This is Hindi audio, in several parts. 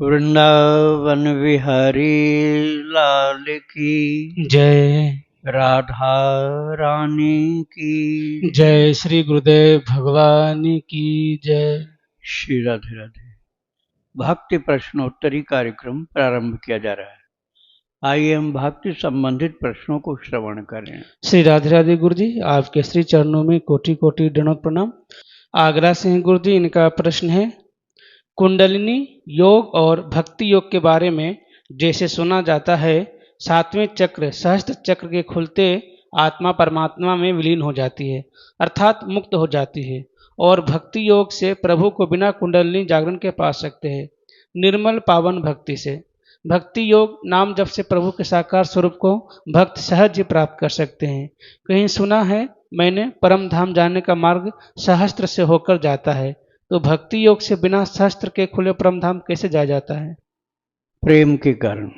वृंदावन विहारी लाल की जय। राधा रानी की जय श्री गुरुदेव भगवान की जय। श्री राधे राधे। भक्ति प्रश्नोत्तरी कार्यक्रम प्रारंभ किया जा रहा है। आइए हम भक्ति संबंधित प्रश्नों को श्रवण करें। श्री राधे राधे गुरु जी, आपके श्री चरणों में कोटि कोटि दंडवत प्रणाम। आगरा से हैं गुरु जी। इनका प्रश्न है, कुंडलिनी योग और भक्ति योग के बारे में जैसे सुना जाता है, सातवें चक्र सहस्त्र चक्र के खुलते आत्मा परमात्मा में विलीन हो जाती है, अर्थात मुक्त हो जाती है, और भक्ति योग से प्रभु को बिना कुंडलिनी जागरण के पा सकते हैं, निर्मल पावन भक्ति से। भक्ति योग नाम जप से प्रभु के साकार स्वरूप को भक्त सहज ही प्राप्त कर सकते हैं। कहीं सुना है मैंने, परम धाम जाने का मार्ग सहस्त्र से होकर जाता है, तो भक्ति योग से बिना सहस्त्र के खुले परम धाम कैसे जाया जाता है? प्रेम के कारण।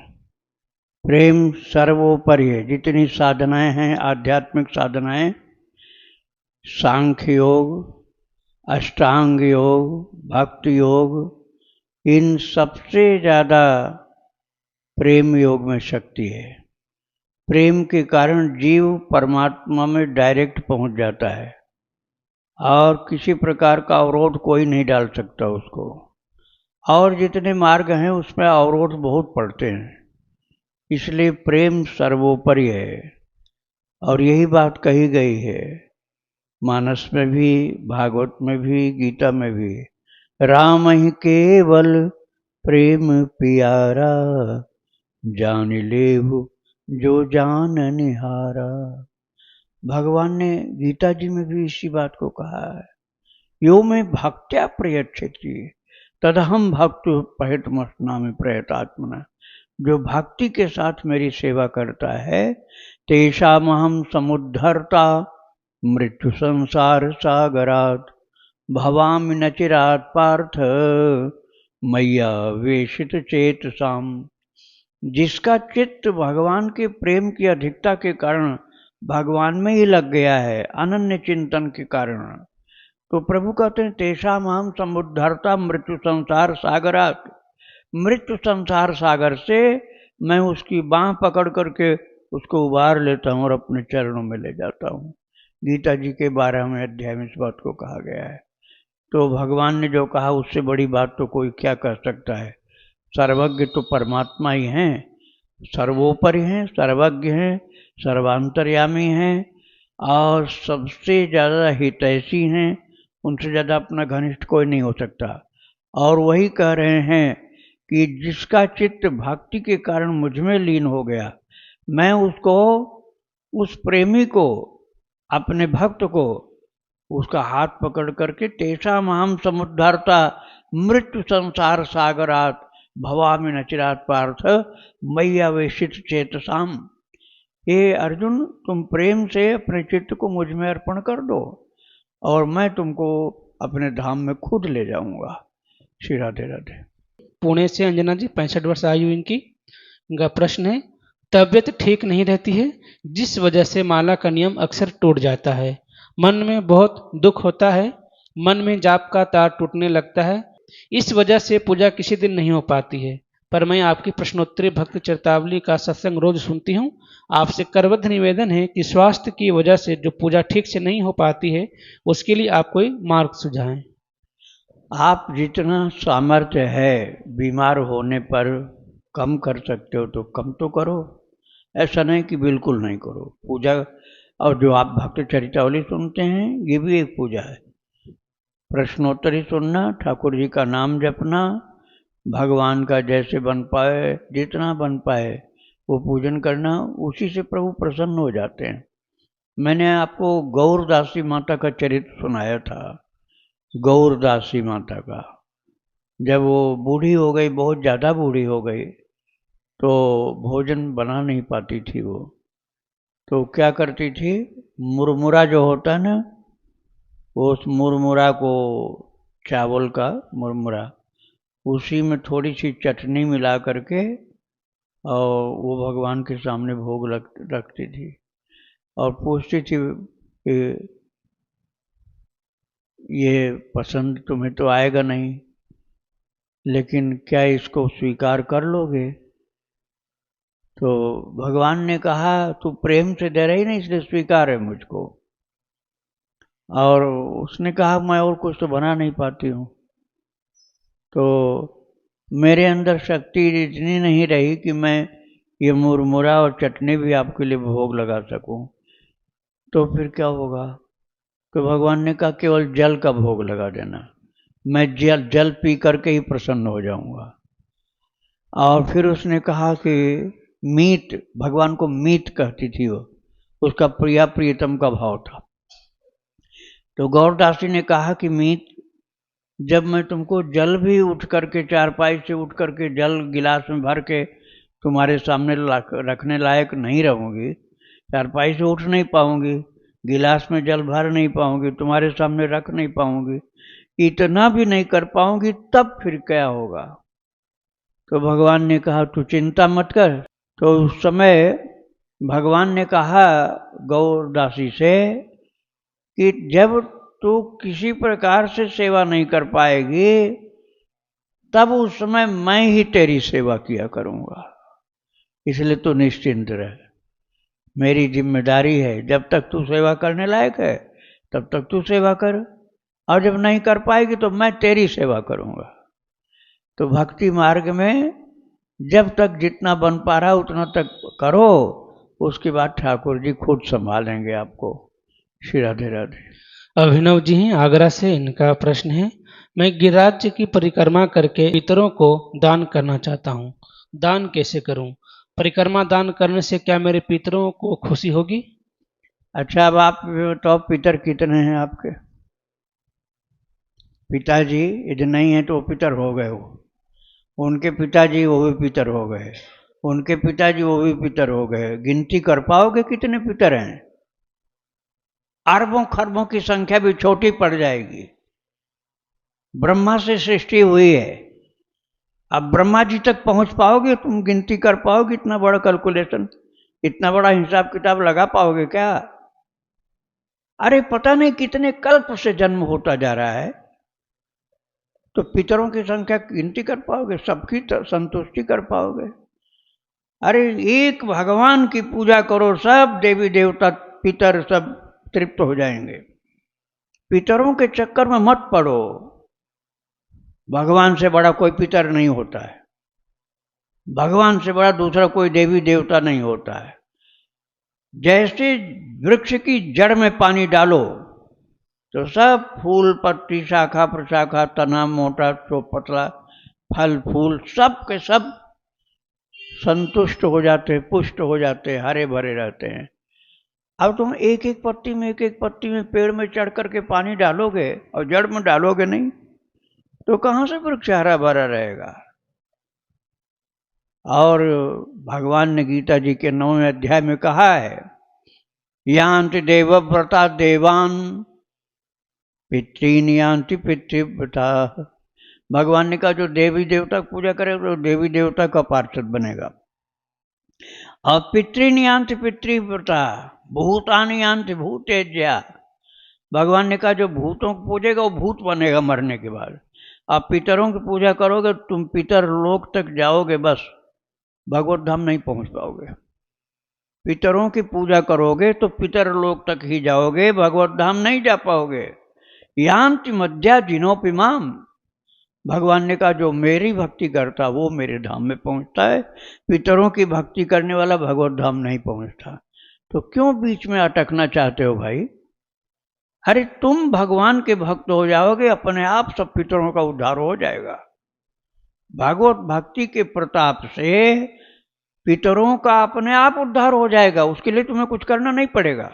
प्रेम सर्वोपरि है। जितनी साधनाएं हैं, आध्यात्मिक साधनाएं, सांख्य योग, अष्टांग योग, भक्ति योग, इन सबसे ज़्यादा प्रेम योग में शक्ति है। प्रेम के कारण जीव परमात्मा में डायरेक्ट पहुंच जाता है और किसी प्रकार का अवरोध कोई नहीं डाल सकता उसको। और जितने मार्ग हैं उसमें अवरोध बहुत पड़ते हैं, इसलिए प्रेम सर्वोपरि है। और यही बात कही गई है मानस में भी, भागवत में भी, गीता में भी। राम ही केवल प्रेम प्यारा, जान लेहु जो जान निहारा। भगवान ने गीता जी में भी इसी बात को कहा है। यो में भक्त्या प्रयच्छति तदहम भक्त पहतमस्नामि प्रयतात्मना। जो भक्ति के साथ मेरी सेवा करता है, तेषामहं समुद्धर्ता मृत्यु संसार सागरात्, भवामि न चिरात् पार्थ मय्या वेशित चेतसाम। जिसका चित्त भगवान के प्रेम की अधिकता के कारण भगवान में ही लग गया है, अनन्य चिंतन के कारण, तो प्रभु कहते हैं तेषाम अहम समुद्धर्ता मृत्यु संसार सागरात्। मृत्यु संसार सागर से मैं उसकी बाँह पकड़ करके उसको उबार लेता हूँ और अपने चरणों में ले जाता हूँ। गीता जी के 12वें अध्याय में इस बात को कहा गया है। तो भगवान ने जो कहा उससे बड़ी बात तो कोई क्या कर सकता है। सर्वज्ञ तो परमात्मा ही हैं, सर्वोपरि हैं, सर्वज्ञ हैं, सर्वांतर्यामी हैं और सबसे ज़्यादा हितैषी हैं। उनसे ज़्यादा अपना घनिष्ठ कोई नहीं हो सकता। और वही कह रहे हैं कि जिसका चित्त भक्ति के कारण मुझ में लीन हो गया, मैं उसको, उस प्रेमी को, अपने भक्त को, उसका हाथ पकड़ करके तेषाम अहम समुद्धर्ता मृत्यु संसार सागरात् भवामि न चिरात् पार्थ मय्या वेशित चेतसाम। हे अर्जुन, तुम प्रेम से अपने चित्त को मुझ में अर्पण कर दो और मैं तुमको अपने धाम में खुद ले जाऊंगा। श्री राधे राधे। पुणे से अंजना जी, 65 वर्ष आयु इनकी। इनका प्रश्न है, तबीयत ठीक नहीं रहती है, जिस वजह से माला का नियम अक्सर टूट जाता है। मन में बहुत दुख होता है, मन में जाप का तार टूटने लगता है। इस वजह से पूजा किसी दिन नहीं हो पाती है। पर मैं आपकी प्रश्नोत्तरी भक्त चरितावली का सत्संग रोज सुनती हूँ। आपसे करबद्ध निवेदन है कि स्वास्थ्य की वजह से जो पूजा ठीक से नहीं हो पाती है, उसके लिए आप कोई मार्ग सुझाएं। आप जितना सामर्थ्य है बीमार होने पर कम कर सकते हो तो कम तो करो, ऐसा नहीं कि बिल्कुल नहीं करो पूजा। और जो आप भक्त चरितावली सुनते हैं, ये भी एक पूजा है। प्रश्नोत्तरी सुनना, ठाकुर जी का नाम जपना, भगवान का जैसे बन पाए, जितना बन पाए वो पूजन करना, उसी से प्रभु प्रसन्न हो जाते हैं। मैंने आपको गौरदासी माता का चरित्र सुनाया था। गौरदासी माता का, जब वो बूढ़ी हो गई, बहुत ज़्यादा बूढ़ी हो गई, तो भोजन बना नहीं पाती थी वो। तो क्या करती थी, मुरमुरा जो होता है ना, वो उस मुरमुरा को, चावल का मुरमुरा, उसी में थोड़ी सी चटनी मिला करके और वो भगवान के सामने भोग रखती थी और पूछती थी कि ये पसंद तुम्हें तो आएगा नहीं, लेकिन क्या इसको स्वीकार कर लोगे? तो भगवान ने कहा तू प्रेम से दे रही नहीं इसलिए स्वीकार है मुझको। और उसने कहा मैं और कुछ तो बना नहीं पाती हूँ, तो मेरे अंदर शक्ति इतनी नहीं रही कि मैं ये मुरमुरा और चटनी भी आपके लिए भोग लगा सकूं। तो फिर क्या होगा? तो भगवान ने कहा केवल जल का भोग लगा देना, मैं जल पी करके ही प्रसन्न हो जाऊंगा। और फिर उसने कहा कि मीत, भगवान को मीत कहती थी वो, उसका प्रिया प्रियतम का भाव था। तो गौरदासी ने कहा कि मीत, जब मैं तुमको जल भी उठ करके चारपाई से उठ करके जल गिलास में भर के तुम्हारे सामने रखने लायक नहीं रहूंगी, चारपाई से उठ नहीं पाऊंगी, गिलास में जल भर नहीं पाऊंगी, तुम्हारे सामने रख नहीं पाऊंगी, इतना भी नहीं कर पाऊंगी, तब फिर क्या होगा? तो भगवान ने कहा तू चिंता मत कर। तो उस समय भगवान ने कहा गौरदासी से कि जब तू किसी प्रकार से सेवा नहीं कर पाएगी, तब उस समय मैं ही तेरी सेवा किया करूंगा, इसलिए तू निश्चिंत रह। मेरी जिम्मेदारी है, जब तक तू सेवा करने लायक है तब तक तू सेवा कर, और जब नहीं कर पाएगी तो मैं तेरी सेवा करूंगा। तो भक्ति मार्ग में जब तक जितना बन पा रहा उतना तक करो, उसके बाद ठाकुर जी खुद संभालेंगे आपको। श्री राधे राधे। अभिनव जी हैं आगरा से, इनका प्रश्न है मैं गिरिराज की परिक्रमा करके पितरों को दान करना चाहता हूँ, दान कैसे करूँ? परिक्रमा दान करने से क्या मेरे पितरों को खुशी होगी? अच्छा, अब आप बताओ पितर कितने हैं आपके? पिताजी यदि नहीं है तो वो पितर हो गए, वो उनके पिताजी वो भी पितर हो गए, उनके पिताजी वो भी पितर हो गए। गिनती कर पाओगे कितने पितर हैं? अरबों खरबों की संख्या भी छोटी पड़ जाएगी। ब्रह्मा से सृष्टि हुई है, अब ब्रह्मा जी तक पहुंच पाओगे? तुम गिनती कर पाओगे? इतना बड़ा कैलकुलेशन, इतना बड़ा हिसाब किताब लगा पाओगे क्या? अरे पता नहीं कितने कल्प से जन्म होता जा रहा है, तो पितरों की संख्या गिनती कर पाओगे? सबकी संतुष्टि कर पाओगे? अरे एक भगवान की पूजा करो, सब देवी देवता पितर सब तृप्त हो जाएंगे। पितरों के चक्कर में मत पड़ो, भगवान से बड़ा कोई पितर नहीं होता है, भगवान से बड़ा दूसरा कोई देवी देवता नहीं होता है। जैसे वृक्ष की जड़ में पानी डालो तो सब फूल पत्ती शाखा प्रशाखा तना मोटा पतला फल फूल सब के सब संतुष्ट हो जाते, पुष्ट हो जाते, हरे भरे रहते हैं। अब तुम एक एक पत्ती में, एक एक पत्ती में पेड़ में चढ़ करके पानी डालोगे और जड़ में डालोगे नहीं, तो कहाँ से वृक्ष हरा भरा रहेगा? और भगवान ने गीता जी के 9वें अध्याय में कहा है, यान्ति देवव्रता देवान पितॄन यान्ति पितृव्रता। भगवान ने कहा जो देवी देवता की पूजा करे तो देवी देवता का पार्षद बनेगा। और पितॄन यान्ति पितृव्रता भूतानि यान्ति भूतेज्या। भगवान ने कहा जो भूतों को पूजेगा वो भूत बनेगा मरने के बाद। आप पितरों की पूजा करोगे तुम पितर लोक तक जाओगे, बस भगवत धाम नहीं पहुंच पाओगे। पितरों की पूजा करोगे तो पितर लोक तक ही जाओगे, भगवत धाम नहीं जा पाओगे। यान्ति मध्या जिनोपिमाम। भगवान ने कहा जो मेरी भक्ति करता वो मेरे धाम में पहुंचता है, पितरों की भक्ति करने वाला भगवत धाम नहीं पहुंचता। तो क्यों बीच में अटकना चाहते हो भाई? अरे तुम भगवान के भक्त हो जाओगे, अपने आप सब पितरों का उद्धार हो जाएगा। भागवत भक्ति के प्रताप से पितरों का अपने आप उद्धार हो जाएगा, उसके लिए तुम्हें कुछ करना नहीं पड़ेगा।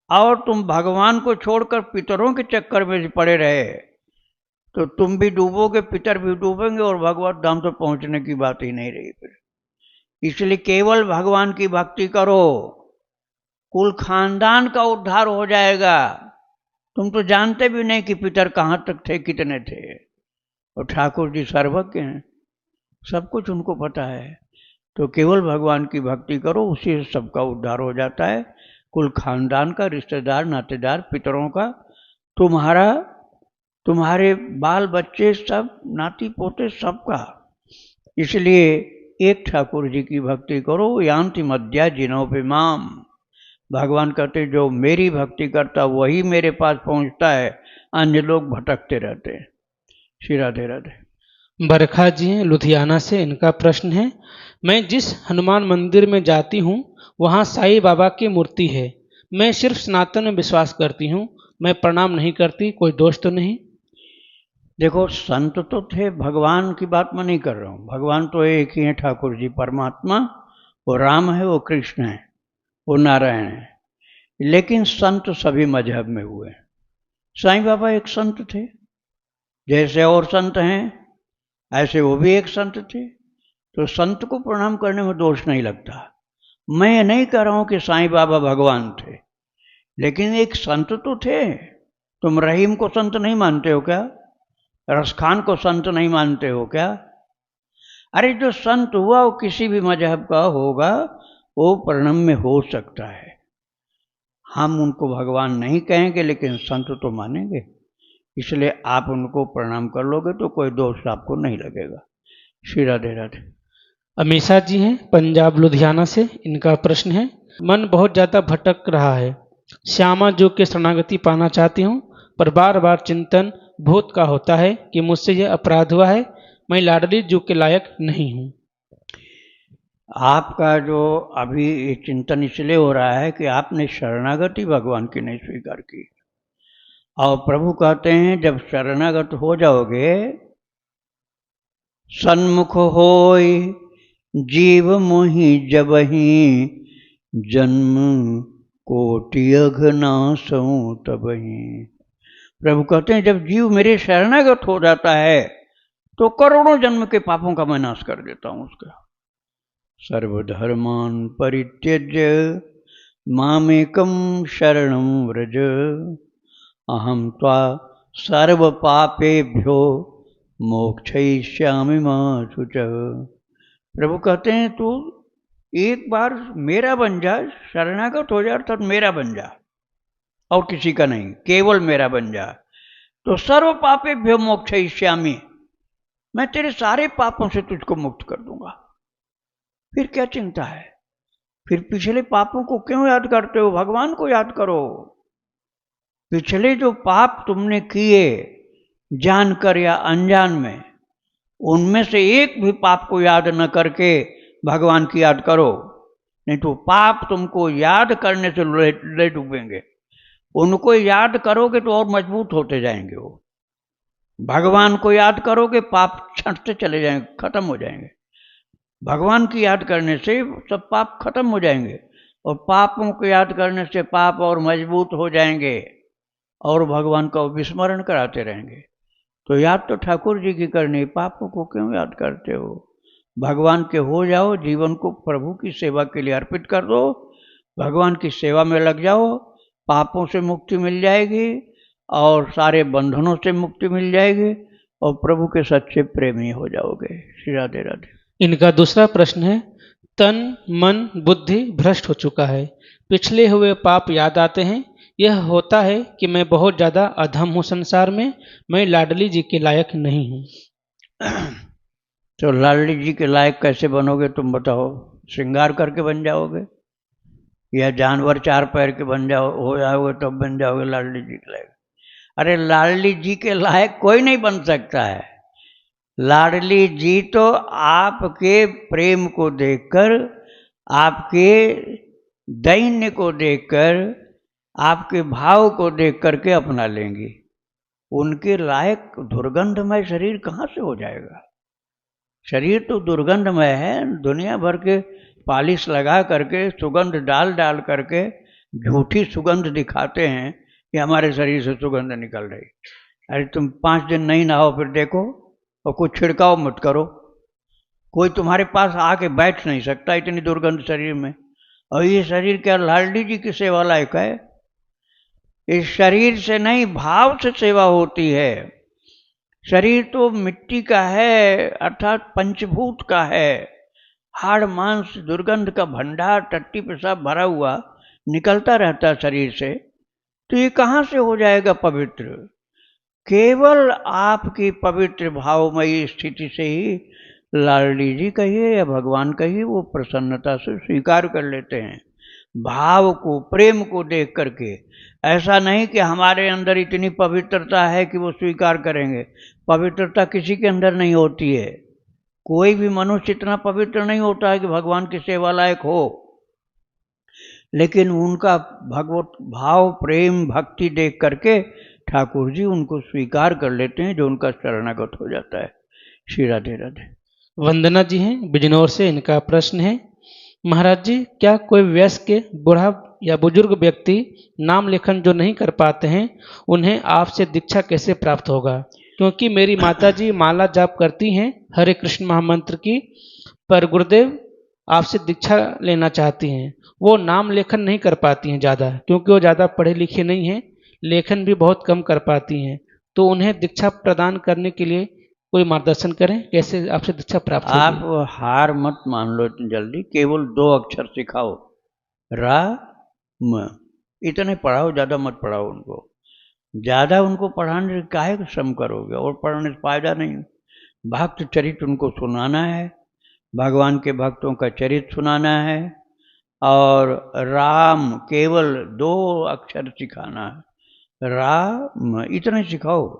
और तुम भगवान को छोड़कर पितरों के चक्कर में पड़े रहे तो तुम भी डूबोगे, पितर भी डूबेंगे, और भगवत धाम तो पहुंचने की बात ही नहीं रही फिर। इसलिए केवल भगवान की भक्ति करो, कुल खानदान का उद्धार हो जाएगा। तुम तो जानते भी नहीं कि पितर कहाँ तक थे, कितने थे, और ठाकुर जी सर्वज्ञ हैं, सब कुछ उनको पता है। तो केवल भगवान की भक्ति करो, उसी से सबका उद्धार हो जाता है, कुल खानदान का, रिश्तेदार नातेदार पितरों का। तुम्हारा तुम्हारे बाल बच्चे सब, नाती पोते सबका। इसलिए एक ठाकुर जी की भक्ति करो, यान्ति मध्या जिनो पिमाम। भगवान कहते जो मेरी भक्ति करता वही मेरे पास पहुंचता है, अन्य लोग भटकते रहते हैं। श्री राधे राधे। बरखा जी हैं लुधियाना से, इनका प्रश्न है, मैं जिस हनुमान मंदिर में जाती हूँ वहाँ साईं बाबा की मूर्ति है। मैं सिर्फ सनातन में विश्वास करती हूँ, मैं प्रणाम नहीं करती, कोई दोष तो नहीं? देखो, संत तो थे, भगवान की बात मैं नहीं कर रहा हूँ। भगवान तो एक ही है, ठाकुर जी परमात्मा। वो राम है, वो कृष्ण है, वो नारायण है। लेकिन संत सभी मजहब में हुए। साईं बाबा एक संत थे, जैसे और संत हैं ऐसे वो भी एक संत थे। तो संत को प्रणाम करने में दोष नहीं लगता। मैं ये नहीं कह रहा हूं कि साईं बाबा भगवान थे, लेकिन एक संत तो थे। तुम रहीम को संत नहीं मानते हो क्या? रसखान को संत नहीं मानते हो क्या? अरे जो संत हुआ वो किसी भी मजहब का होगा, वो प्रणम्य हो सकता है। हम उनको भगवान नहीं कहेंगे, लेकिन संत तो मानेंगे। इसलिए आप उनको प्रणाम कर लोगे तो कोई दोष आपको नहीं लगेगा। श्री राधे राधे। अमीषा जी हैं पंजाब लुधियाना से, इनका प्रश्न है, मन बहुत ज़्यादा भटक रहा है। श्यामा जो के शरणागति पाना चाहती हूँ, पर बार बार चिंतन भूत का होता है कि मुझसे यह अपराध हुआ है, मैं लाडली जू के लायक नहीं हूँ। आपका जो अभी ये चिंतन इसलिए हो रहा है कि आपने शरणागति भगवान की नहीं स्वीकार की। और प्रभु कहते हैं जब शरणागत हो जाओगे, सन्मुख होय जीव मोहि जबहि, जन्म कोटि अघनासों तबहि। प्रभु कहते हैं जब जीव मेरे शरणागत हो जाता है तो करोड़ों जन्म के पापों का मैं नाश कर देता हूं उसका। सर्वधर्मान परित्यज्य मामेकं शरणं व्रज, अहम त्वा सर्व पापेभ्यो मोक्षयिष्यामि मा शुचः। प्रभु कहते हैं तू एक बार मेरा बन जा, शरणागत हो जा, अर्थात मेरा बन जा, और किसी का नहीं, केवल मेरा बन जा, तो सर्व पापेभ्यो मोक्षयिष्यामि, मैं तेरे सारे पापों से तुझको मुक्त कर दूंगा। फिर क्या चिंता है? फिर पिछले पापों को क्यों याद करते हो? भगवान को याद करो। पिछले जो पाप तुमने किए जानकर या अनजान में, उनमें से एक भी पाप को याद न करके भगवान की याद करो, नहीं तो पाप तुमको याद करने से ले डूबेंगे। उनको याद करोगे तो और मजबूत होते जाएंगे वो। भगवान को याद करोगे पाप छंटते चले जाएंगे, खत्म हो जाएंगे। भगवान की याद करने से सब पाप खत्म हो जाएंगे, और पापों को याद करने से पाप और मजबूत हो जाएंगे, और भगवान का विस्मरण कराते रहेंगे। तो याद तो ठाकुर जी की करनी, पापों को क्यों याद करते हो? भगवान के हो जाओ, जीवन को प्रभु की सेवा के लिए अर्पित कर दो, भगवान की सेवा में लग जाओ, पापों से मुक्ति मिल जाएगी और सारे बंधनों से मुक्ति मिल जाएगी, और प्रभु के सच्चे प्रेमी हो जाओगे। श्री राधे राधे। इनका दूसरा प्रश्न है, तन मन बुद्धि भ्रष्ट हो चुका है, पिछले हुए पाप याद आते हैं, यह होता है कि मैं बहुत ज़्यादा अधम हूँ संसार में, मैं लाडली जी के लायक नहीं हूँ। तो लाडली जी के लायक कैसे बनोगे तुम बताओ? श्रृंगार करके बन जाओगे, या जानवर चार पैर के बन हो जाओगे तब बन जाओगे लाडली जी के लायक? अरे लाडली जी के लायक कोई नहीं बन सकता है। लाडली जी तो आपके प्रेम को देखकर, आपके दैन्य को देखकर, आपके भाव को देख करके अपना लेंगी। उनके लायक दुर्गंधमय शरीर कहाँ से हो जाएगा? शरीर तो दुर्गंधमय है, दुनिया भर के पालिश लगा करके, सुगंध डाल डाल करके झूठी सुगंध दिखाते हैं कि हमारे शरीर से सुगंध निकल रही। अरे तुम 5 दिन नहीं नहाओ, फिर देखो, और कुछ छिड़काव मत करो, कोई तुम्हारे पास आके बैठ नहीं सकता इतनी दुर्गंध शरीर में। और ये शरीर क्या लाडली जी की सेवा लायक है? इस शरीर से नहीं, भाव से सेवा होती है। शरीर तो मिट्टी का है, अर्थात पंचभूत का है, हाड़ मांस दुर्गंध का भंडार, टट्टी पेशाब भरा हुआ निकलता रहता है शरीर से, तो ये कहाँ से हो जाएगा पवित्र? केवल आपकी पवित्र भावमयी स्थिति से ही लाडली जी कहिए या भगवान कहिए वो प्रसन्नता से स्वीकार कर लेते हैं। भाव को, प्रेम को देख करके। ऐसा नहीं कि हमारे अंदर इतनी पवित्रता है कि वो स्वीकार करेंगे। पवित्रता किसी के अंदर नहीं होती है। कोई भी मनुष्य इतना पवित्र नहीं होता है कि भगवान की सेवा लायक हो, लेकिन उनका भगवत भाव, प्रेम, भक्ति देख करके ठाकुर जी उनको स्वीकार कर लेते हैं, जो उनका शरणागत हो जाता है। श्री राधे राधे। वंदना जी हैं बिजनौर से, इनका प्रश्न है, महाराज जी क्या कोई वयस्क, बूढ़ा या बुजुर्ग व्यक्ति नाम लेखन जो नहीं कर पाते हैं, उन्हें आपसे दीक्षा कैसे प्राप्त होगा? क्योंकि मेरी माता जी माला जाप करती हैं हरे कृष्ण महामंत्र की, पर गुरुदेव आपसे दीक्षा लेना चाहती हैं। वो नाम लेखन नहीं कर पाती हैं ज़्यादा, क्योंकि वो ज़्यादा पढ़े लिखे नहीं हैं, लेखन भी बहुत कम कर पाती हैं। तो उन्हें दीक्षा प्रदान करने के लिए कोई मार्गदर्शन करें, कैसे आपसे दीक्षा प्राप्त होगी? आप हार मत मान लो इतनी जल्दी, केवल 2 अक्षर सिखाओ, रा म। इतने पढ़ाओ, ज़्यादा मत पढ़ाओ उनको। ज़्यादा उनको पढ़ाने से काहे को श्रम करोगे, और पढ़ने से फायदा नहीं। भक्त चरित्र उनको सुनाना है, भगवान के भक्तों का चरित्र सुनाना है, और राम केवल 2 अक्षर सिखाना है, राम, इतने सिखाओ।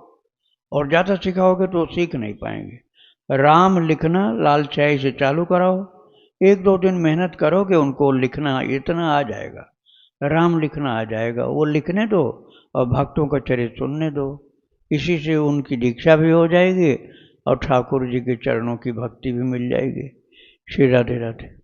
और ज़्यादा सिखाओगे तो सीख नहीं पाएंगे। राम लिखना लाल स्याही से चालू कराओ, 1-2 दिन मेहनत करोगे, उनको लिखना इतना आ जाएगा, राम लिखना आ जाएगा। वो लिखने दो और भक्तों का चरित्र सुनने दो। इसी से उनकी दीक्षा भी हो जाएगी और ठाकुर जी के चरणों की भक्ति भी मिल जाएगी। श्री राधे राधे।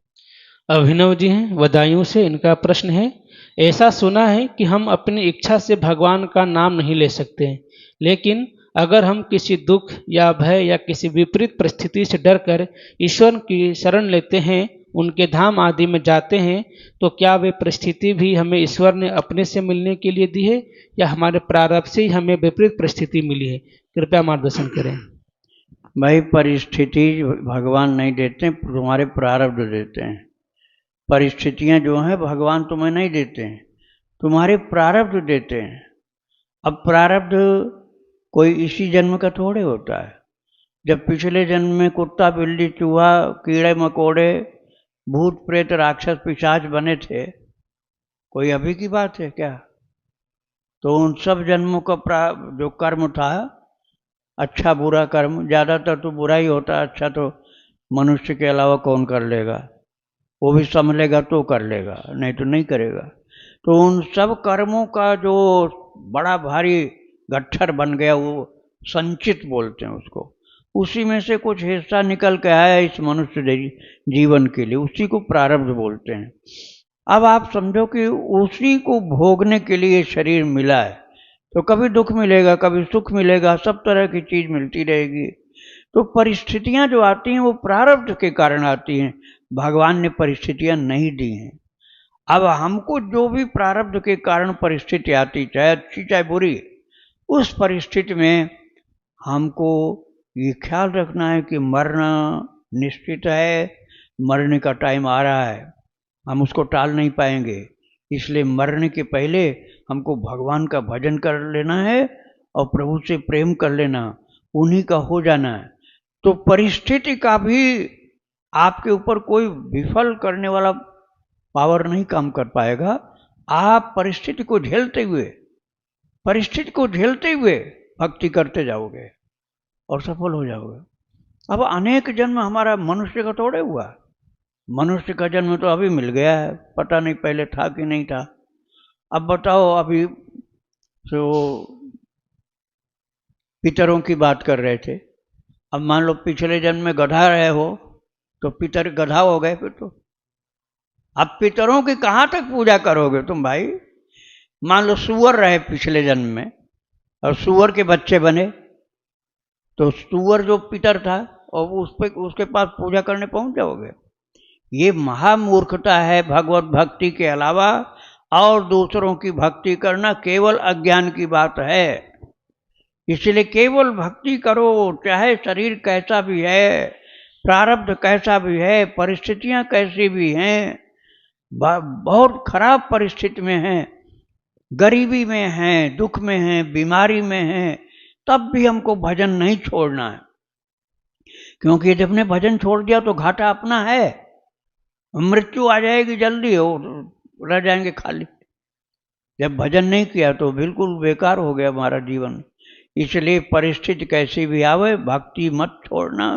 अभिनव जी हैं बदायूं से, इनका प्रश्न है, ऐसा सुना है कि हम अपनी इच्छा से भगवान का नाम नहीं ले सकते, लेकिन अगर हम किसी दुख या भय या किसी विपरीत परिस्थिति से डरकर ईश्वर की शरण लेते हैं, उनके धाम आदि में जाते हैं, तो क्या वे परिस्थिति भी हमें ईश्वर ने अपने से मिलने के लिए दी है, या हमारे प्रारब्ध से ही हमें विपरीत परिस्थिति मिली है? कृपया मार्गदर्शन करें। भाई, परिस्थिति भगवान नहीं देते, तुम्हारे प्रारब्ध देते हैं। परिस्थितियां जो हैं भगवान तुम्हें नहीं देते हैं, तुम्हारे प्रारब्ध देते हैं। अब प्रारब्ध कोई इसी जन्म का थोड़े होता है। जब पिछले जन्म में कुत्ता, बिल्ली, चूहा, कीड़े मकोड़े, भूत प्रेत, राक्षस, पिशाच बने थे, कोई अभी की बात है क्या? तो उन सब जन्मों का जो कर्म था, अच्छा बुरा कर्म, ज़्यादातर तो बुरा ही होता है, अच्छा तो मनुष्य के अलावा कौन कर लेगा? वो भी संभलेगा तो कर लेगा, नहीं तो नहीं करेगा। तो उन सब कर्मों का जो बड़ा भारी गट्ठर बन गया, वो संचित बोलते हैं उसको, उसी में से कुछ हिस्सा निकल के आया इस मनुष्य जीवन के लिए, उसी को प्रारब्ध बोलते हैं। अब आप समझो कि उसी को भोगने के लिए शरीर मिला है, तो कभी दुख मिलेगा, कभी सुख मिलेगा, सब तरह की चीज मिलती रहेगी। तो परिस्थितियां जो आती हैं वो प्रारब्ध के कारण आती हैं, भगवान ने परिस्थितियां नहीं दी हैं। अब हमको जो भी प्रारब्ध के कारण परिस्थिति आती, चाहे अच्छी चाहे बुरी, उस परिस्थिति में हमको ये ख्याल रखना है कि मरना निश्चित है, मरने का टाइम आ रहा है, हम उसको टाल नहीं पाएंगे। इसलिए मरने के पहले हमको भगवान का भजन कर लेना है और प्रभु से प्रेम कर लेना, उन्हीं का हो जाना है। तो परिस्थिति का भी आपके ऊपर कोई विफल करने वाला पावर नहीं काम कर पाएगा। आप परिस्थिति को झेलते हुए भक्ति करते जाओगे और सफल हो जाओगे। अब अनेक जन्म हमारा मनुष्य का थोड़े हुआ, मनुष्य का जन्म तो अभी मिल गया है, पता नहीं पहले था कि नहीं था। अब बताओ, अभी तो पितरों की बात कर रहे थे, अब मान लो पिछले जन्म में गधा रहे हो तो पितर गधा हो गए फिर तो। अब पितरों की कहाँ तक पूजा करोगे तुम भाई? मान लो सूअर रहे पिछले जन्म में और सूअर के बच्चे बने, तो सूअर जो पितर था और उसके पास पूजा करने पहुंच जाओगे? ये महामूर्खता है। भगवत भक्ति के अलावा और दूसरों की भक्ति करना केवल अज्ञान की बात है। इसलिए केवल भक्ति करो, चाहे शरीर कैसा भी है, प्रारब्ध कैसा भी है, परिस्थितियां कैसी भी हैं, बहुत खराब परिस्थिति में हैं, गरीबी में हैं, दुख में हैं, बीमारी में हैं, तब भी हमको भजन नहीं छोड़ना है, क्योंकि यदि हमने भजन छोड़ दिया तो घाटा अपना है, मृत्यु आ जाएगी जल्दी और रह जाएंगे खाली। जब भजन नहीं किया तो बिल्कुल बेकार हो गया हमारा जीवन। इसलिए परिस्थिति कैसी भी आवे, भक्ति मत छोड़ना,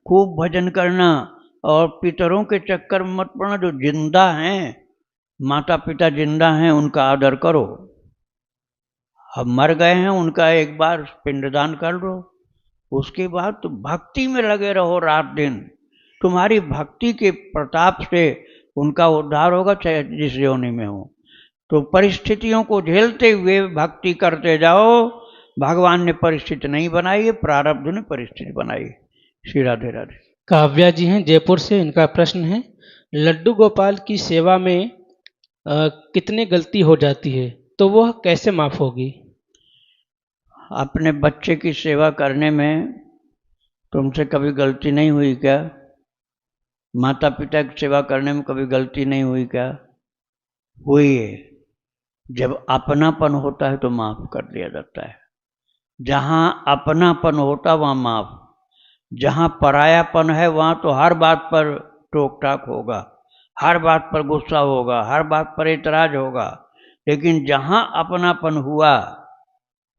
खूब भजन करना, और पितरों के चक्कर में मत पड़ना। जो जिंदा हैं, माता पिता जिंदा हैं, उनका आदर करो। अब मर गए हैं, उनका एक बार पिंडदान कर लो, उसके बाद तो भक्ति में लगे रहो रात दिन। तुम्हारी भक्ति के प्रताप से उनका उद्धार होगा, चाहे जिस योनि में हो। तो परिस्थितियों को झेलते हुए भक्ति करते जाओ। भगवान ने परिस्थिति नहीं बनाई है, प्रारब्ध ने परिस्थिति बनाई। श्री राधे राधे। काव्या जी हैं जयपुर से, इनका प्रश्न है लड्डू गोपाल की सेवा में कितनी गलती हो जाती है, तो वह कैसे माफ होगी? अपने बच्चे की सेवा करने में तुमसे कभी गलती नहीं हुई क्या? माता पिता की सेवा करने में कभी गलती नहीं हुई क्या? हुई है। जब अपनापन होता है तो माफ कर दिया जाता है। जहाँ अपनापन होता वहाँ माफ, जहाँ परायापन है वहाँ तो हर बात पर टोक टाक होगा, हर बात पर गुस्सा होगा, हर बात पर एतराज होगा। लेकिन जहाँ अपनापन हुआ,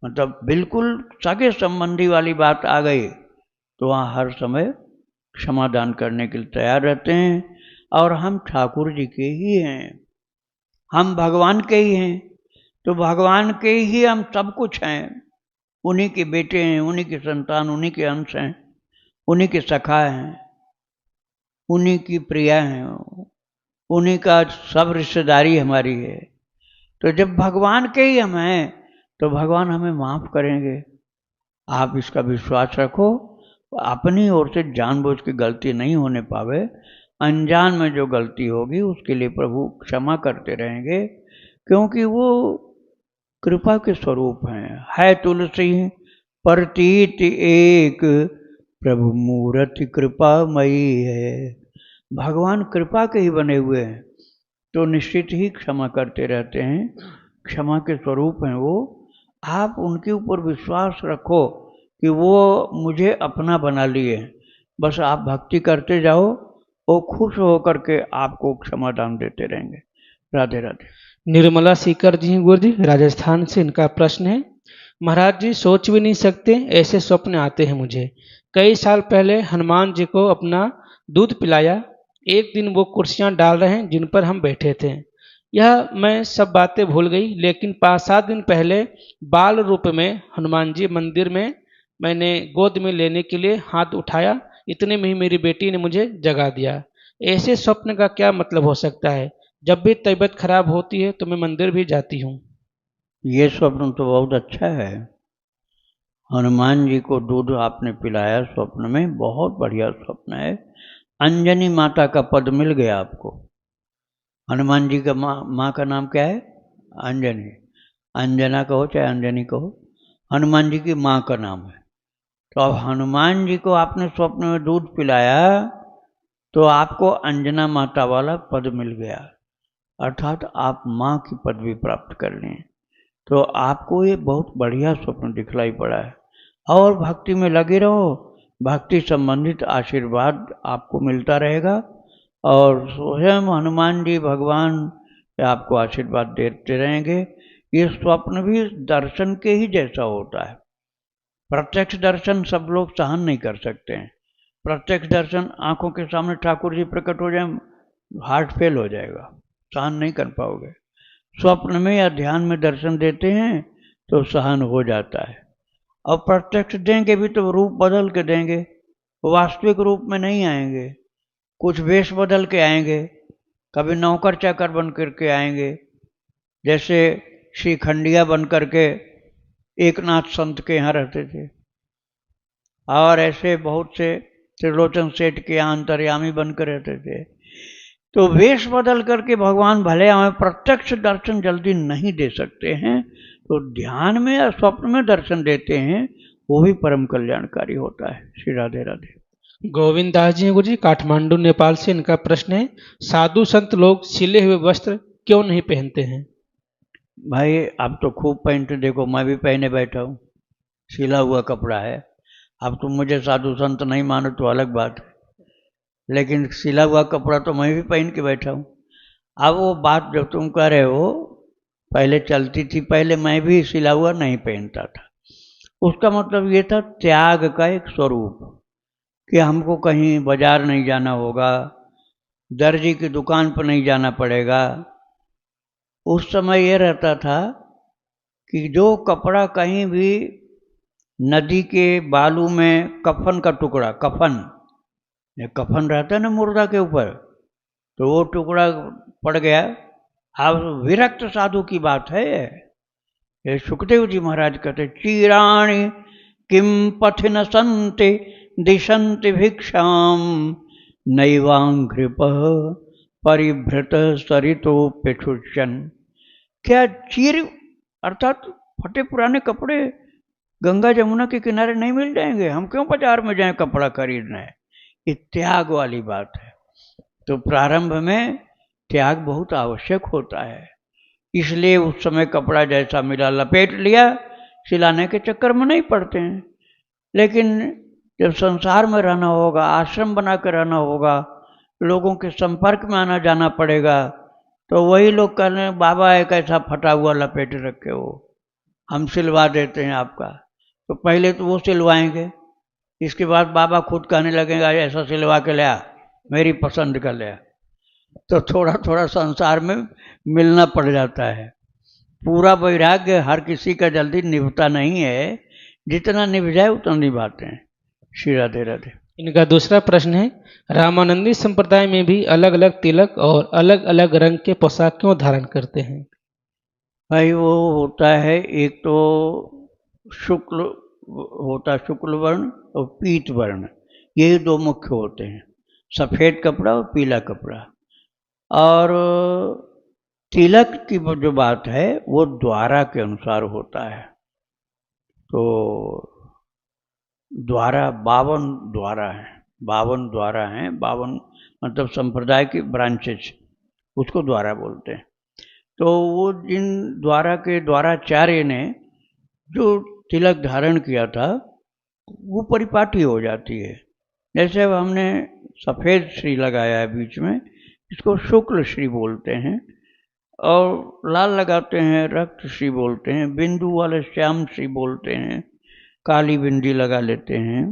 मतलब बिल्कुल सगे संबंधी वाली बात आ गई, तो वहाँ हर समय क्षमादान करने के लिए तैयार रहते हैं। और हम ठाकुर जी के ही हैं, हम भगवान के ही हैं, तो भगवान के ही हम सब कुछ हैं। उन्हीं के बेटे हैं, उन्हीं के संतान, उन्हीं के अंश हैं, उन्हीं के सखा हैं, उन्हीं की प्रिया हैं, उन्हीं का सब रिश्तेदारी हमारी है। तो जब भगवान के ही हम हैं तो भगवान हमें माफ करेंगे। आप इसका विश्वास रखो। अपनी ओर से जानबूझ के गलती नहीं होने पावे, अनजान में जो गलती होगी उसके लिए प्रभु क्षमा करते रहेंगे, क्योंकि वो कृपा के स्वरूप हैं। है तुलसी प्रतीत एक, प्रभु मूर्ति कृपामयी है। भगवान कृपा के ही बने हुए हैं, तो निश्चित ही क्षमा करते रहते हैं, क्षमा के स्वरूप हैं वो। आप उनके ऊपर विश्वास रखो कि वो मुझे अपना बना लिए। बस आप भक्ति करते जाओ, वो खुश होकर के आपको क्षमादान देते रहेंगे। राधे राधे। निर्मला सीकर जी गुरु जी राजस्थान से, इनका प्रश्न है महाराज जी सोच भी नहीं सकते ऐसे स्वप्न आते हैं मुझे। कई साल पहले हनुमान जी को अपना दूध पिलाया। एक दिन वो कुर्सियां डाल रहे हैं जिन पर हम बैठे थे। यह मैं सब बातें भूल गई, लेकिन 5-7 दिन पहले बाल रूप में हनुमान जी मंदिर में मैंने गोद में लेने के लिए हाथ उठाया, इतने में ही मेरी बेटी ने मुझे जगा दिया। ऐसे स्वप्न का क्या मतलब हो सकता है? जब भी तबीयत खराब होती है तो मैं मंदिर भी जाती हूँ। ये स्वप्न तो बहुत अच्छा है। हनुमान जी को दूध आपने पिलाया स्वप्न में, बहुत बढ़िया स्वप्न है। अंजनी माता का पद मिल गया आपको। हनुमान जी का माँ का नाम क्या है? अंजनी। अंजना कहो चाहे अंजनी कहो, हनुमान जी की माँ का नाम है। तो अब हनुमान जी को आपने स्वप्न में दूध पिलाया तो आपको अंजना माता वाला पद मिल गया, अर्थात आप माँ की पदवी प्राप्त कर लें। तो आपको ये बहुत बढ़िया स्वप्न दिखलाई पड़ा है। और भक्ति में लगे रहो, भक्ति संबंधित आशीर्वाद आपको मिलता रहेगा, और स्वयं हनुमान जी भगवान आपको आशीर्वाद देते रहेंगे। ये स्वप्न भी दर्शन के ही जैसा होता है। प्रत्यक्ष दर्शन सब लोग सहन नहीं कर सकते हैं। प्रत्यक्ष दर्शन आंखों के सामने ठाकुर जी प्रकट हो जाए, हार्ट फेल हो जाएगा, सहन नहीं कर पाओगे। स्वप्न में या ध्यान में दर्शन देते हैं तो सहन हो जाता है। और प्रत्यक्ष देंगे भी तो रूप बदल के देंगे, वास्तविक रूप में नहीं आएंगे, कुछ वेश बदल के आएंगे, कभी नौकर चाकर बन करके आएंगे, जैसे श्री खंडिया बन करके एकनाथ संत के यहाँ रहते थे, और ऐसे बहुत से त्रिलोचन सेठ के यहाँ अंतर्यामी बनकर रहते थे। तो वेश बदल करके भगवान भले हमें प्रत्यक्ष दर्शन जल्दी नहीं दे सकते हैं, तो ध्यान में या स्वप्न में दर्शन देते हैं, वो भी परम कल्याणकारी होता है। श्री राधे राधे। गोविंद दास जी गुरु जी काठमांडू नेपाल से, इनका प्रश्न है साधु संत लोग सिले हुए वस्त्र क्यों नहीं पहनते हैं? भाई आप तो खूब पहनते, देखो मैं भी पहने बैठा हूँ। सिला हुआ कपड़ा है। अब तुम मुझे साधु संत नहीं मानो तो अलग बात है, लेकिन सिला हुआ कपड़ा तो मैं भी पहन के बैठा हूँ। अब वो बात जो तुम कह रहे हो पहले चलती थी, पहले मैं भी सिला हुआ नहीं पहनता था। उसका मतलब ये था त्याग का एक स्वरूप, कि हमको कहीं बाजार नहीं जाना होगा, दर्जी की दुकान पर नहीं जाना पड़ेगा। उस समय ये रहता था कि जो कपड़ा कहीं भी नदी के बालू में कफन का टुकड़ा, कफन ये कफन रहता है ना मुर्दा के ऊपर, तो वो टुकड़ा पड़ गया। अब विरक्त साधु की बात है ये सुखदेव जी महाराज कहते चीराणि किम पथिन संते दिशंति भिक्षाम नैवांघ्रिप परिभृत सरितोप्यछुष्यन। क्या चीर अर्थात फटे पुराने कपड़े गंगा जमुना के किनारे नहीं मिल जाएंगे? हम क्यों बाजार में जाएं कपड़ा खरीदने? ये त्याग वाली बात है। तो प्रारंभ में त्याग बहुत आवश्यक होता है, इसलिए उस समय कपड़ा जैसा मिला लपेट लिया, सिलाने के चक्कर में नहीं पड़ते हैं। लेकिन जब संसार में रहना होगा, आश्रम बना कर रहना होगा, लोगों के संपर्क में आना जाना पड़ेगा, तो वही लोग कह रहे हैं बाबा एक ऐसा फटा हुआ लपेट रखे हो, हम सिलवा देते हैं आपका। तो पहले तो वो सिलवाएंगे, इसके बाद बाबा खुद कहने लगेगा ऐसा सिलवा के लिया, मेरी पसंद का लिया। तो थोड़ा थोड़ा संसार में मिलना पड़ जाता है। पूरा वैराग्य हर किसी का जल्दी निभता नहीं है, जितना निभ जाए उतना निभाते हैं। श्री राधे राधे। इनका दूसरा प्रश्न है, रामानंदी संप्रदाय में भी अलग अलग तिलक और अलग अलग रंग के पोशाक क्यों धारण करते हैं? भाई वो होता है, एक तो शुक्ल होता, शुक्ल वर्ण और पीत वर्ण, ये दो मुख्य होते हैं, सफ़ेद कपड़ा और पीला कपड़ा। और तिलक की जो बात है वो द्वारा के अनुसार होता है। तो द्वारा 52 द्वारा हैं, 52 द्वारा हैं, 52 मतलब संप्रदाय की ब्रांचेज, उसको द्वारा बोलते हैं। तो वो जिन द्वारा के द्वाराचार्य ने जो तिलक धारण किया था वो परिपाटी हो जाती है। जैसे अब हमने सफ़ेद श्री लगाया है बीच में, इसको शुक्ल श्री बोलते हैं, और लाल लगाते हैं रक्त श्री बोलते हैं, बिंदु वाले श्याम श्री बोलते हैं, काली बिंदी लगा लेते हैं।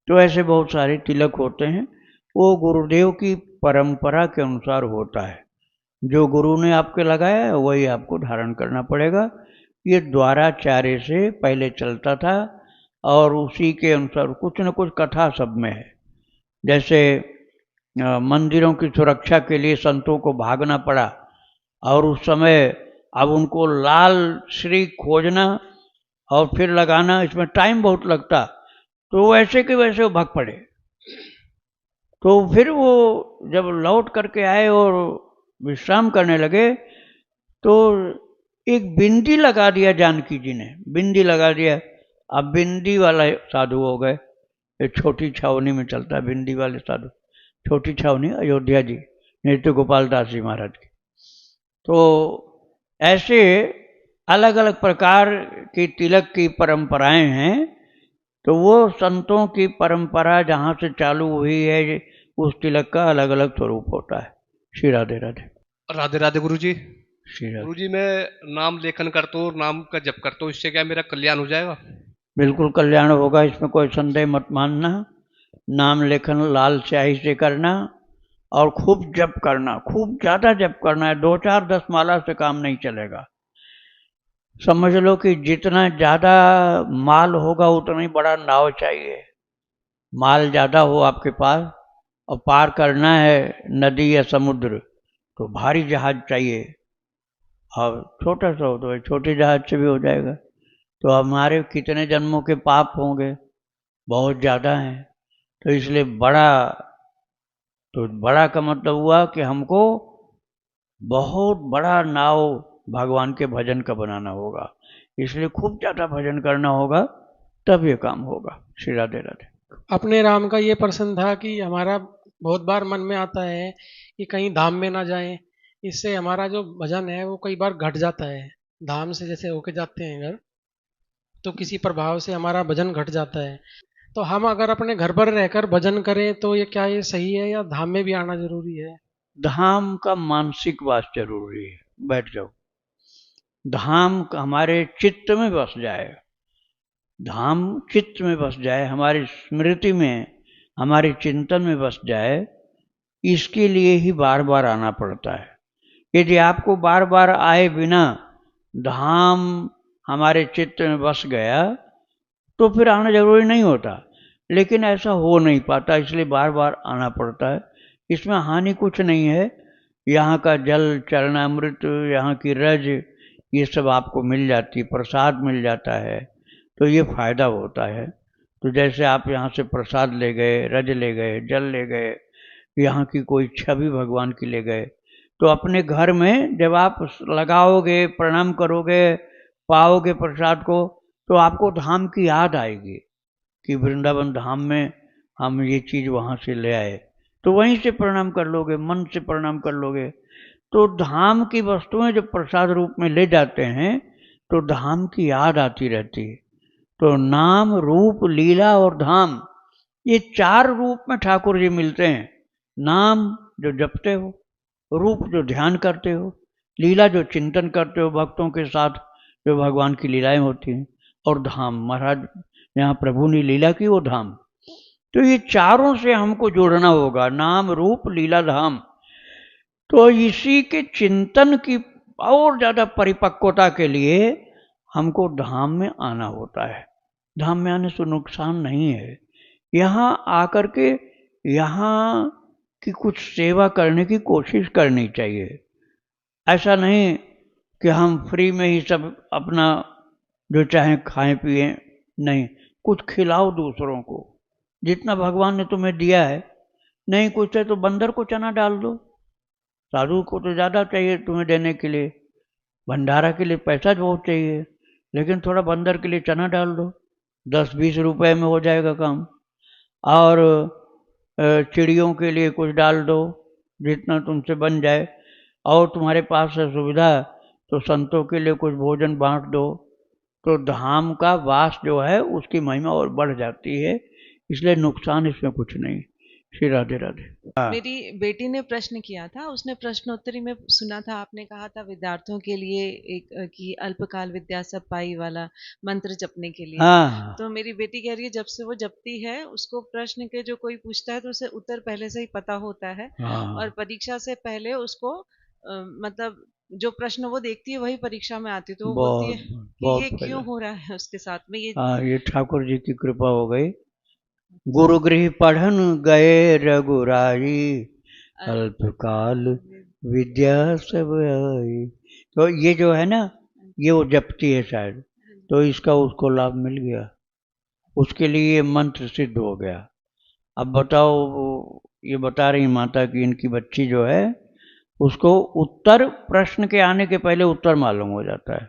तो ऐसे बहुत सारे तिलक होते हैं, वो गुरुदेव की परंपरा के अनुसार होता है। जो गुरु ने आपके लगाया है वही आपको धारण करना पड़ेगा। ये द्वाराचार्य से पहले चलता था, और उसी के अनुसार कुछ न कुछ कथा सब में है। जैसे मंदिरों की सुरक्षा के लिए संतों को भागना पड़ा, और उस समय अब उनको लाल श्री खोजना और फिर लगाना, इसमें टाइम बहुत लगता, तो वैसे के वैसे वो भाग पड़े। तो फिर वो जब लौट करके आए और विश्राम करने लगे, तो एक बिंदी लगा दिया, जानकी जी ने बिंदी लगा दिया। अब बिंदी वाला साधु हो गए। ये छोटी छावनी में चलता है बिंदी वाले साधु, छोटी छावनी अयोध्या जी, नृत्य गोपाल दास जी महाराज की। तो ऐसे अलग अलग प्रकार की तिलक की परंपराएं हैं। तो वो संतों की परंपरा जहाँ से चालू हुई है, उस तिलक का अलग अलग स्वरूप होता है। श्री राधे राधे। राधे राधे गुरु जी। श्री राधे। गुरु जी, मैं नाम लेखन करता हूँ, नाम का जप करता हूँ, इससे क्या मेरा कल्याण हो जाएगा? बिल्कुल कल्याण होगा, इसमें कोई संदेह मत मानना। नाम लेखन लाल स्याही से करना, और खूब जप करना, खूब ज़्यादा जप करना है। 2 4 10 माला से काम नहीं चलेगा। समझ लो कि जितना ज़्यादा माल होगा उतना ही बड़ा नाव चाहिए। माल ज़्यादा हो आपके पास और पार करना है नदी या समुद्र, तो भारी जहाज चाहिए, और छोटा सा हो तो छोटे जहाज से भी हो जाएगा। तो हमारे कितने जन्मों के पाप होंगे, बहुत ज़्यादा हैं। तो इसलिए बड़ा, तो बड़ा का मतलब हुआ कि हमको बहुत बड़ा नाव भगवान के भजन का बनाना होगा, इसलिए खूब ज़्यादा भजन करना होगा, तब ये काम होगा। श्री राधे राधे। अपने राम का ये प्रश्न था कि हमारा बहुत बार मन में आता है कि कहीं धाम में ना जाएं, इससे हमारा जो भजन है वो कई बार घट जाता है। धाम से जैसे होके जाते हैं घर, तो किसी प्रभाव से हमारा वजन घट जाता है। तो हम अगर अपने घर पर रहकर भजन करें तो ये क्या ये सही है या धाम में भी आना जरूरी है? धाम का मानसिक वास जरूरी है। बैठ जाओ, धाम हमारे चित्त में बस जाए, धाम चित्त में बस जाए, हमारी स्मृति में, हमारे चिंतन में बस जाए, इसके लिए ही बार बार आना पड़ता है। यदि आपको बार बार आए बिना धाम हमारे चित्त में बस गया तो फिर आना जरूरी नहीं होता, लेकिन ऐसा हो नहीं पाता, इसलिए बार बार आना पड़ता है। इसमें हानि कुछ नहीं है। यहाँ का जल, चरणामृत, यहाँ की रज, ये सब आपको मिल जाती, प्रसाद मिल जाता है, तो ये फायदा होता है। तो जैसे आप यहाँ से प्रसाद ले गए, रज ले गए, जल ले गए, यहाँ की कोई छवि भगवान की ले गए, तो अपने घर में जब आप लगाओगे, प्रणाम करोगे, पाओगे प्रसाद को, तो आपको धाम की याद आएगी कि वृंदावन धाम में हम ये चीज़ वहाँ से ले आए, तो वहीं से प्रणाम कर लोगे, मन से प्रणाम कर लोगे। तो धाम की वस्तुएं जब प्रसाद रूप में ले जाते हैं तो धाम की याद आती रहती है। तो नाम, रूप, लीला और धाम, ये 4 रूप में ठाकुर जी मिलते हैं। नाम जो जपते हो, रूप जो ध्यान करते हो, लीला जो चिंतन करते हो भक्तों के साथ जो भगवान की लीलाएं होती हैं, और धाम, महाराज यहाँ प्रभु ने लीला की वो धाम। तो ये चारों से हमको जोड़ना होगा, नाम, रूप, लीला, धाम। तो इसी के चिंतन की और ज़्यादा परिपक्वता के लिए हमको धाम में आना होता है। धाम में आने से नुकसान नहीं है। यहाँ आकर के यहाँ की कुछ सेवा करने की कोशिश करनी चाहिए। ऐसा नहीं कि हम फ्री में ही सब अपना जो चाहे खाएं पिए, नहीं, कुछ खिलाओ दूसरों को, जितना भगवान ने तुम्हें दिया है। नहीं कुछ है तो बंदर को चना डाल दो, साधु को तो ज़्यादा चाहिए तुम्हें देने के लिए, भंडारा के लिए पैसा बहुत चाहिए, लेकिन थोड़ा बंदर के लिए चना डाल दो, 10-20 रुपए में हो जाएगा काम। और चिड़ियों के लिए कुछ डाल दो, जितना तुमसे बन जाए। और तुम्हारे पास है सुविधा तो संतों के लिए कुछ भोजन बांट दो। तो धाम का वास जो है उसकी महिमा और बढ़ जाती है, इसलिए नुकसान इसमें कुछ नहीं। श्री राधे राधे। मेरी बेटी ने प्रश्न किया था, उसने प्रश्नोत्तरी में सुना था, आपने कहा था विद्यार्थियों के लिए एक कि अल्पकाल विद्या सब पाई वाला मंत्र जपने के लिए। हाँ तो मेरी बेटी कह रही है जब से वो जपती है उसको प्रश्न के जो कोई पूछता है तो उसे उत्तर पहले से ही पता होता है, हाँ और परीक्षा से पहले उसको मतलब जो प्रश्न वो देखती है वही परीक्षा में आती है। तो वो बोलती है कि ये क्यों हो रहा है उसके साथ में। ये ठाकुर जी की कृपा हो गई। गुरु गृह पढ़न गए रघुराई, अल्पकाल विद्या सब आई। तो ये जो है ना, ये वो जपती है शायद, तो इसका उसको लाभ मिल गया, उसके लिए ये मंत्र सिद्ध हो गया। अब बताओ, ये बता रही माता कि इनकी बच्ची जो है उसको उत्तर, प्रश्न के आने के पहले उत्तर मालूम हो जाता है,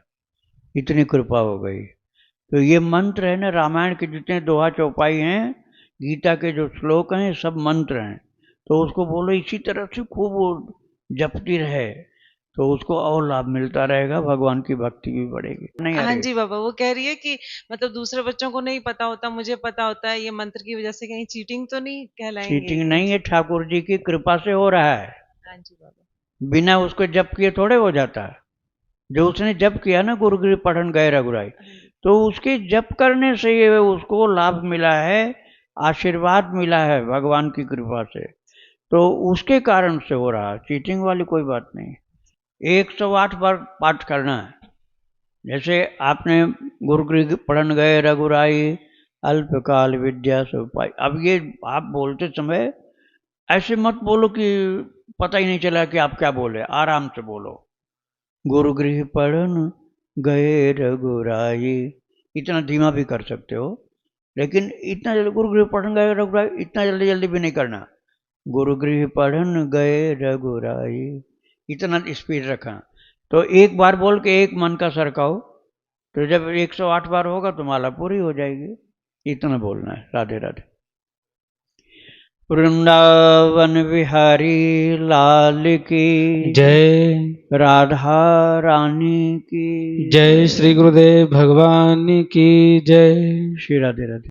इतनी कृपा हो गई। तो ये मंत्र है ना, रामायण के जितने दोहा चौपाई हैं, गीता के जो श्लोक हैं, सब मंत्र हैं। तो उसको बोलो इसी तरह से खूब वो जपती रहे, तो उसको और लाभ मिलता रहेगा, भगवान की भक्ति भी बढ़ेगी। नहीं हाँ जी बाबा, वो कह रही है कि मतलब दूसरे बच्चों को नहीं पता होता, मुझे पता होता है, ये मंत्र की वजह से कहीं चीटिंग तो नहीं कहलाएंगे? चीटिंग नहीं है, ठाकुर जी की कृपा से हो रहा है। हाँ जी बाबा। बिना उसको जप किए थोड़े हो जाता है। जो उसने जप किया ना, गुरु गृह पढ़न गए रघुराई, तो उसके जप करने से ये उसको लाभ मिला है, आशीर्वाद मिला है भगवान की कृपा से, तो उसके कारण से हो रहा है। चीटिंग वाली कोई बात नहीं। 108 बार पाठ करना है। जैसे आपने गुरु गृह पढ़न गए रघुराई, अल्पकाल विद्या सब पाई। अब ये आप बोलते समय ऐसे मत बोलो कि पता ही नहीं चला कि आप क्या बोले, आराम से बोलो। गुरु गृह पढ़न गए रघुराई, इतना धीमा भी कर सकते हो, लेकिन इतना जल्दी गुरु गृह पढ़न गए रघुराई, इतना जल्दी जल्दी भी नहीं करना। गुरु गृह पढ़न गए रघुराई, इतना स्पीड रखा। तो एक बार बोल के एक मन का सरकाओ, तो जब 108 बार होगा तो माला पूरी हो जाएगी। इतना बोलना है। राधे राधे। वृंदावन बिहारी लाल की जय। राधा रानी की जय श्री गुरुदेव भगवान की जय। श्री राधे राधे।